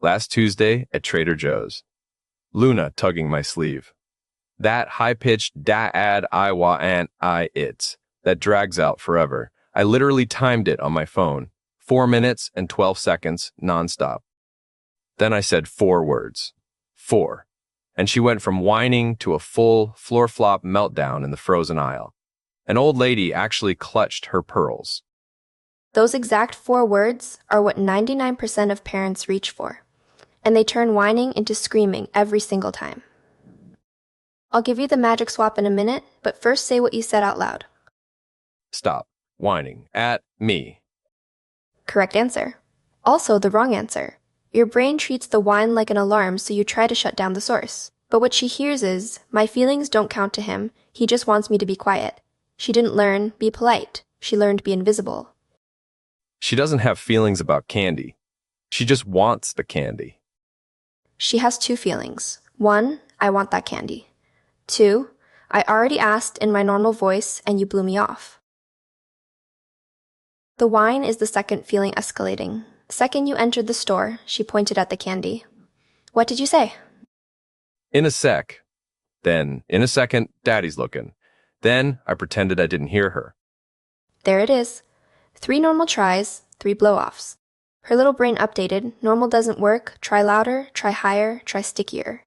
Last Tuesday at Trader Joe's. Luna tugging my sleeve. That high-pitched da-ad I-wa-ant-I-its that drags out forever. I literally timed it on my phone. 4 minutes and 12 seconds, nonstop. Then I said 4 words. 4. And she went from whining to a full floor-flop meltdown in the frozen aisle. An old lady actually clutched her pearls. Those exact 4 words are what 99% of parents reach for, and they turn whining into screaming every single time. I'll give you the magic swap in a minute, but first say what you said out loud. Stop whining at me. Correct answer. Also the wrong answer. Your brain treats the whine like an alarm, so you try to shut down the source. But what she hears is, my feelings don't count to him, he just wants me to be quiet. She didn't learn, be polite. She learned, be invisible. She doesn't have feelings about candy. She just wants the candy. She has 2 feelings. 1, I want that candy. 2, I already asked in my normal voice and you blew me off. The whine is the second feeling escalating. Second you entered the store, she pointed at the candy. What did you say? In a sec. Then, in a second, Daddy's looking. Then, I pretended I didn't hear her. There it is. 3 normal tries, 3 blow-offs. Her little brain updated, normal doesn't work, try louder, try higher, try stickier.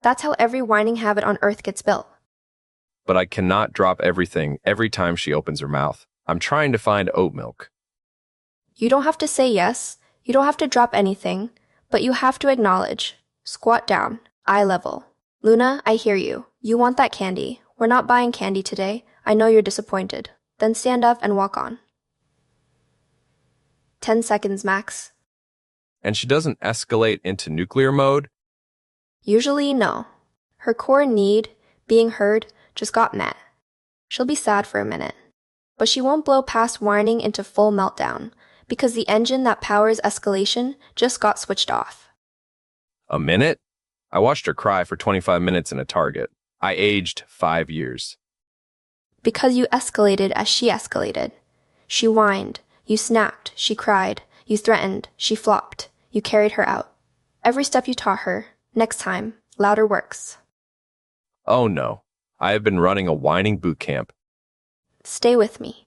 That's how every whining habit on earth gets built. But I cannot drop everything every time she opens her mouth. I'm trying to find oat milk. You don't have to say yes, you don't have to drop anything, but you have to acknowledge. Squat down, eye level. Luna, I hear you. You want that candy. We're not buying candy today. I know you're disappointed. Then stand up and walk on. 10 seconds max. And she doesn't escalate into nuclear mode? Usually, no. Her core need, being heard, just got met. She'll be sad for a minute. But she won't blow past whining into full meltdown, because the engine that powers escalation just got switched off. A minute? I watched her cry for 25 minutes in a Target. I aged 5 years. Because you escalated as she escalated. She whined, you snapped, she cried, you threatened, she flopped, you carried her out. Every step you taught her, next time, louder works. Oh no, I have been running a whining boot camp. Stay with me.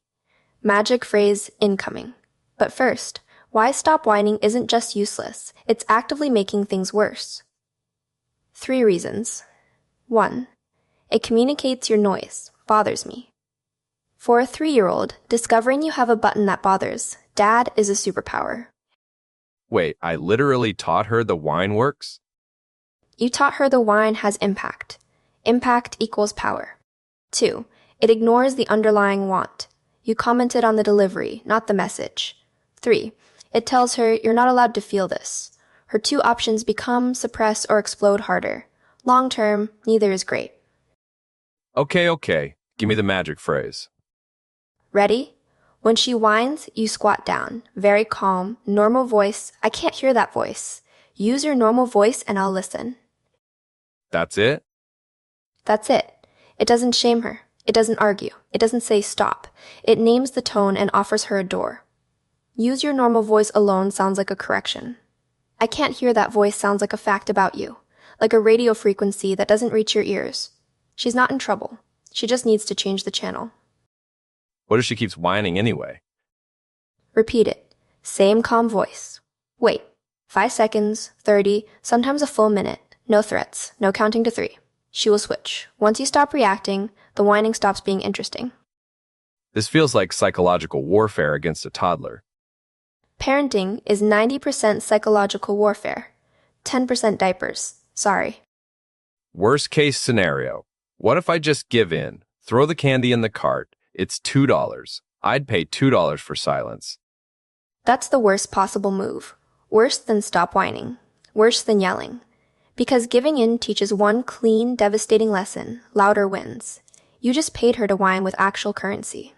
Magic phrase incoming. But first, why stop whining isn't just useless, it's actively making things worse. 3 reasons. 1. It communicates your noise, bothers me. For a 3-year-old, discovering you have a button that bothers, Dad is a superpower. Wait, I literally taught her the whine works? You taught her the whine has impact. Impact equals power. 2. It ignores the underlying want. You commented on the delivery, not the message. 3. It tells her you're not allowed to feel this. Her 2 options become, suppress, or explode harder. Long term, neither is great. Okay. Give me the magic phrase. Ready? When she whines, you squat down. Very calm, normal voice. I can't hear that voice. Use your normal voice and I'll listen. That's it? That's it. It doesn't shame her. It doesn't argue. It doesn't say stop. It names the tone and offers her a door. Use your normal voice alone sounds like a correction. I can't hear that voice sounds like a fact about you, like a radio frequency that doesn't reach your ears. She's not in trouble. She just needs to change the channel. What if she keeps whining anyway? Repeat it. Same calm voice. Wait. 5 seconds, 30, sometimes a full minute. No threats. No counting to 3. She will switch. Once you stop reacting, the whining stops being interesting. This feels like psychological warfare against a toddler. Parenting is 90% psychological warfare. 10% diapers. Sorry. Worst case scenario. What if I just give in? Throw the candy in the cart. It's $2. I'd pay $2 for silence. That's the worst possible move. Worse than stop whining. Worse than yelling. Because giving in teaches one clean, devastating lesson. Louder wins. You just paid her to whine with actual currency.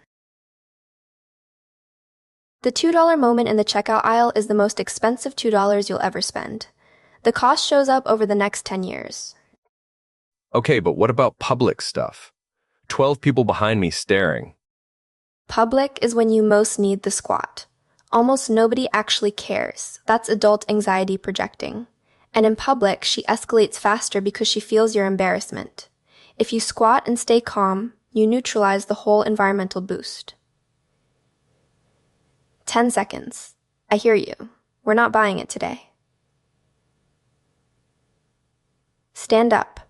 The $2 moment in the checkout aisle is the most expensive $2 you'll ever spend. The cost shows up over the next 10 years. Okay, but what about public stuff? 12 people behind me staring. Public is when you most need the squat. Almost nobody actually cares. That's adult anxiety projecting. And in public, she escalates faster because she feels your embarrassment. If you squat and stay calm, you neutralize the whole environmental boost. 10 seconds. I hear you. We're not buying it today. Stand up.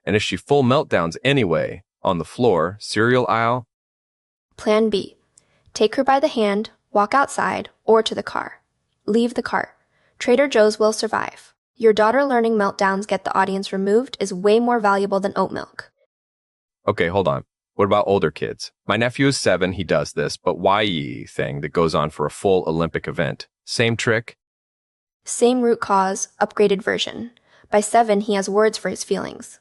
And if she full meltdowns anyway, on the floor, cereal aisle? Plan B. Take her by the hand, walk outside, or to the car. Leave the cart. Trader Joe's will survive. Your daughter learning meltdowns get the audience removed is way more valuable than oat milk. Okay, hold on. What about older kids? My nephew is 7, he does this, but whiny thing that goes on for a full Olympic event. Same trick? Same root cause, upgraded version. By 7, he has words for his feelings.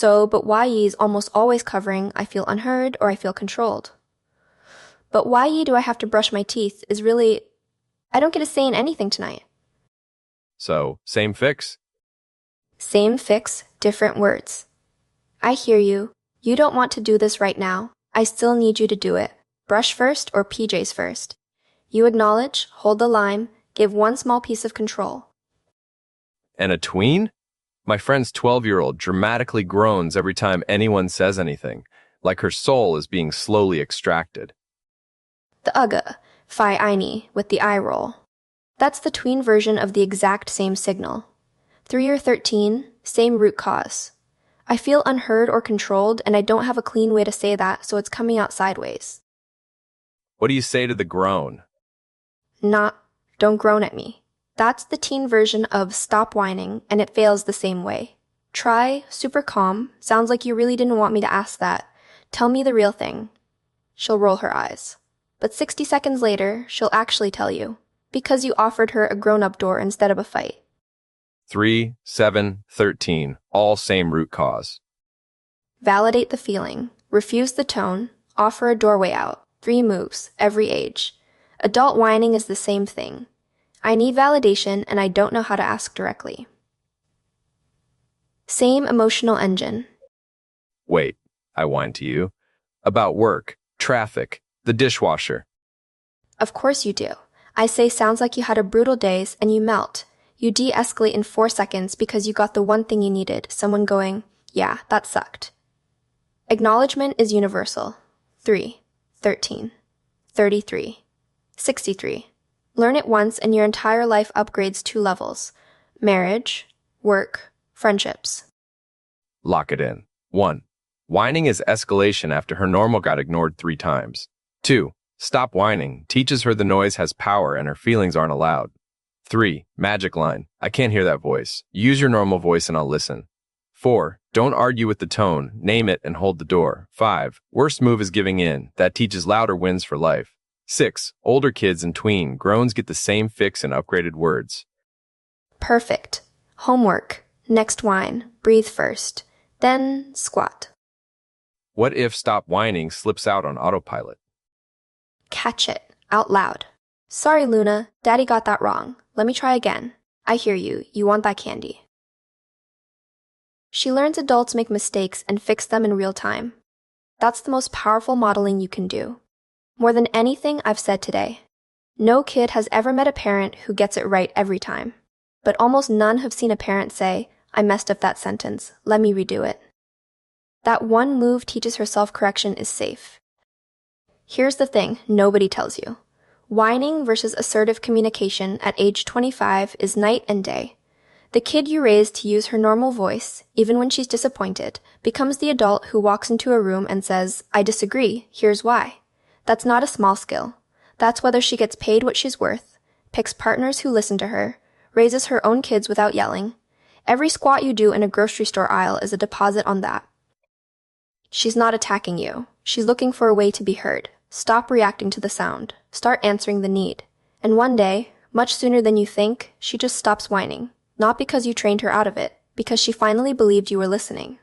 But YE is almost always covering, I feel unheard or I feel controlled. But YE do I have to brush my teeth is really, I don't get a say in anything tonight. So, same fix? Same fix, different words. I hear you. You don't want to do this right now. I still need you to do it. Brush first or PJs first. You acknowledge, hold the line, give one small piece of control. And a tween? My friend's 12-year-old dramatically groans every time anyone says anything, like her soul is being slowly extracted. The whiny with the eye roll. That's the tween version of the exact same signal. 3 or 13, same root cause. I feel unheard or controlled, and I don't have a clean way to say that, so it's coming out sideways. What do you say to the groan? Don't groan at me. That's the teen version of stop whining, and it fails the same way. Try super calm. Sounds like you really didn't want me to ask that. Tell me the real thing. She'll roll her eyes. But 60 seconds later, she'll actually tell you, because you offered her a grown-up door instead of a fight. 3, 7, 13, all same root cause. Validate the feeling. Refuse the tone. Offer a doorway out. 3 moves, every age. Adult whining is the same thing. I need validation, and I don't know how to ask directly. Same emotional engine. Wait, I whine to you. About work, traffic, the dishwasher. Of course you do. I say sounds like you had a brutal day, and you melt. You de-escalate in 4 seconds because you got the one thing you needed, someone going, yeah, that sucked. Acknowledgement is universal. 3, 13, 33, 63. Learn it once and your entire life upgrades 2 levels. Marriage, work, friendships. Lock it in. 1. Whining is escalation after her normal got ignored 3 times. 2. Stop whining teaches her the noise has power and her feelings aren't allowed. 3. Magic line. I can't hear that voice. Use your normal voice and I'll listen. 4. Don't argue with the tone. Name it and hold the door. 5. Worst move is giving in. That teaches louder wins for life. 6. Older kids and tween. Groans get the same fix in upgraded words. Perfect. Homework. Next whine. Breathe first. Then squat. What if stop whining slips out on autopilot? Catch it. Out loud. Sorry, Luna. Daddy got that wrong. Let me try again. I hear you. You want that candy. She learns adults make mistakes and fix them in real time. That's the most powerful modeling you can do. More than anything I've said today. No kid has ever met a parent who gets it right every time. But almost none have seen a parent say, I messed up that sentence. Let me redo it. That one move teaches her self-correction is safe. Here's the thing nobody tells you. Whining versus assertive communication at age 25 is night and day. The kid you raised to use her normal voice, even when she's disappointed, becomes the adult who walks into a room and says, I disagree, here's why. That's not a small skill. That's whether she gets paid what she's worth, picks partners who listen to her, raises her own kids without yelling. Every squat you do in a grocery store aisle is a deposit on that. She's not attacking you. She's looking for a way to be heard. Stop reacting to the sound. Start answering the need. And one day, much sooner than you think, she just stops whining. Not because you trained her out of it, because she finally believed you were listening.